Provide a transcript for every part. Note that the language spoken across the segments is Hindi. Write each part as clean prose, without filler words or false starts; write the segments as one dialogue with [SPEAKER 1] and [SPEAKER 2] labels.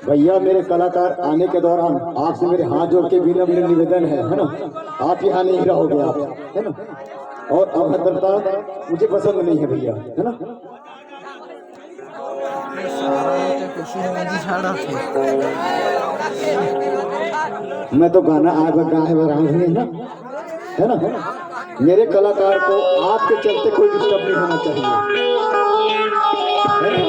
[SPEAKER 1] भैया मेरे कलाकार आने के दौरान आपसे मेरे हाथ जोड़ के विनम्र निवेदन है ना, आप यहाँ नहीं रहोगे आप, है ना। और अभद्रता मुझे पसंद नहीं है भैया, है ना। मैं तो गाना आगे गाए है ना, है ना। मेरे कलाकार को आपके चलते कोई डिस्टर्ब नहीं होना चाहिए, है ना?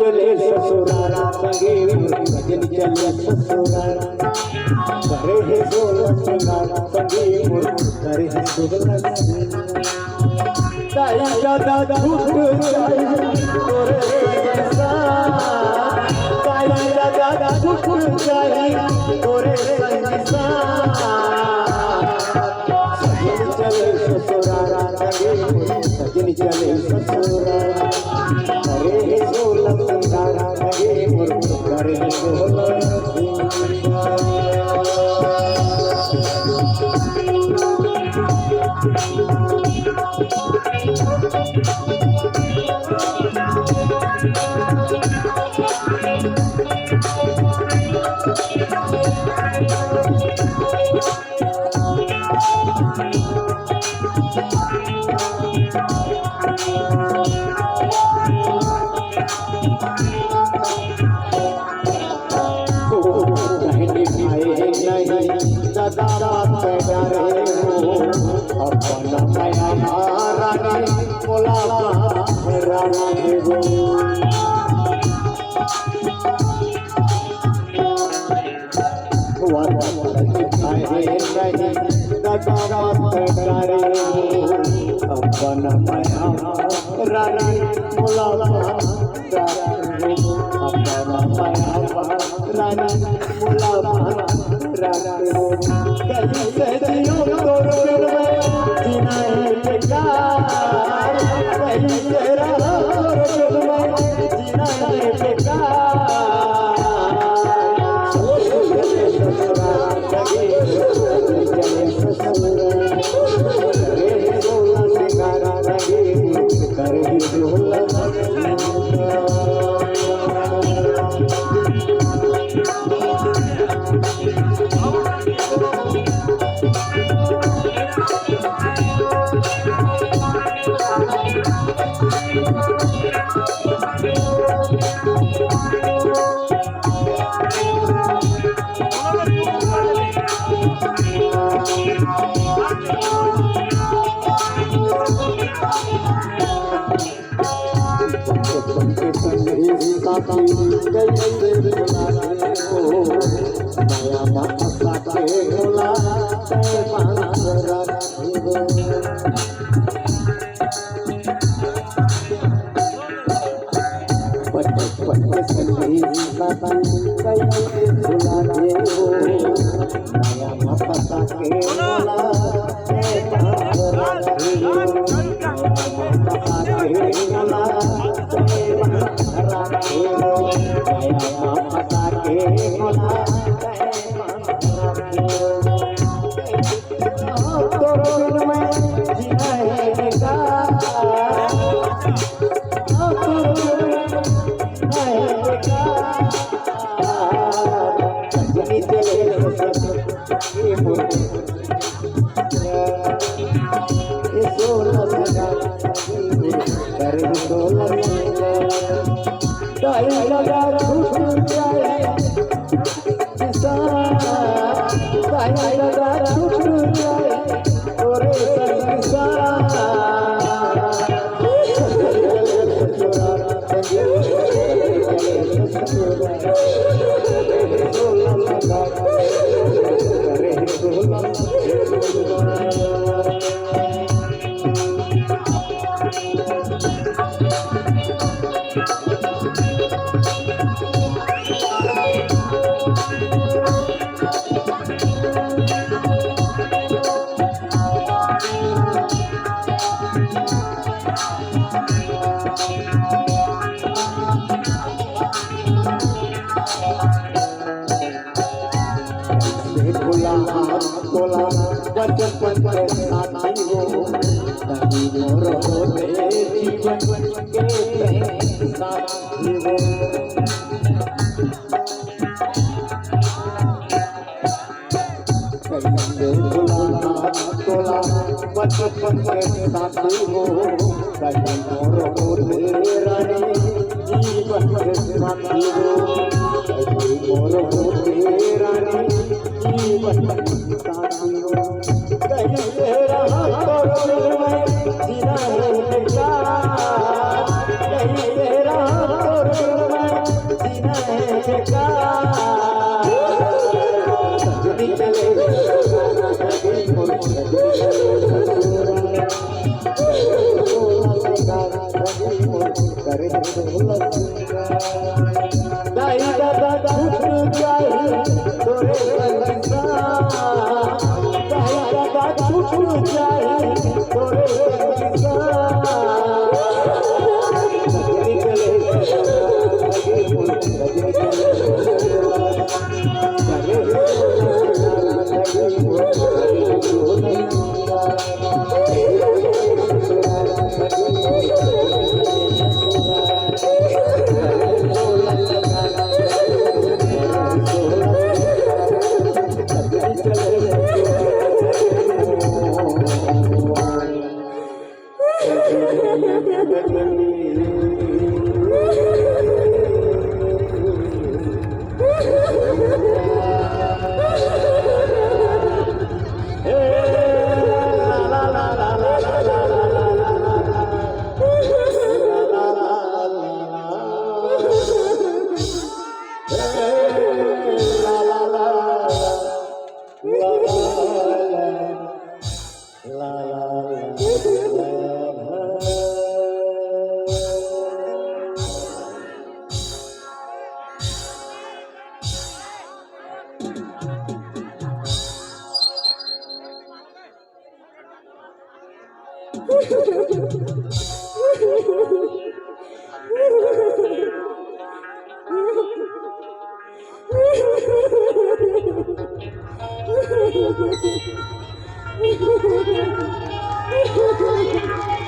[SPEAKER 1] चले ससुराल संगे भजन चले ससुराल करे है सोलह संगे करे है सोलह ताई दादा झूठ जाए तोरे संसा ताई दादा झूठ जाए तोरे संसा चले ससुराल संगे भजन चले ससुराल करे है सोलह करे दाई लगा छूट जाए किसान दाई लगा छूट जाए तोरे संग बोला बचपन के साथी हो कभी मोर होते जीवन के साथी हो बोला बचपन के साथी हो कभी मोर होते रानी जीवन के साथी हो कभी मोर होते रानी जीवन साथी हो कहीं तेरा तो मैं जीना है बेकार कहीं तेरा तो मैं जीना है बेकार सजनी चले करे दाई दादा छूट जाए तोरे छूट जाए तोरे
[SPEAKER 2] Thank you.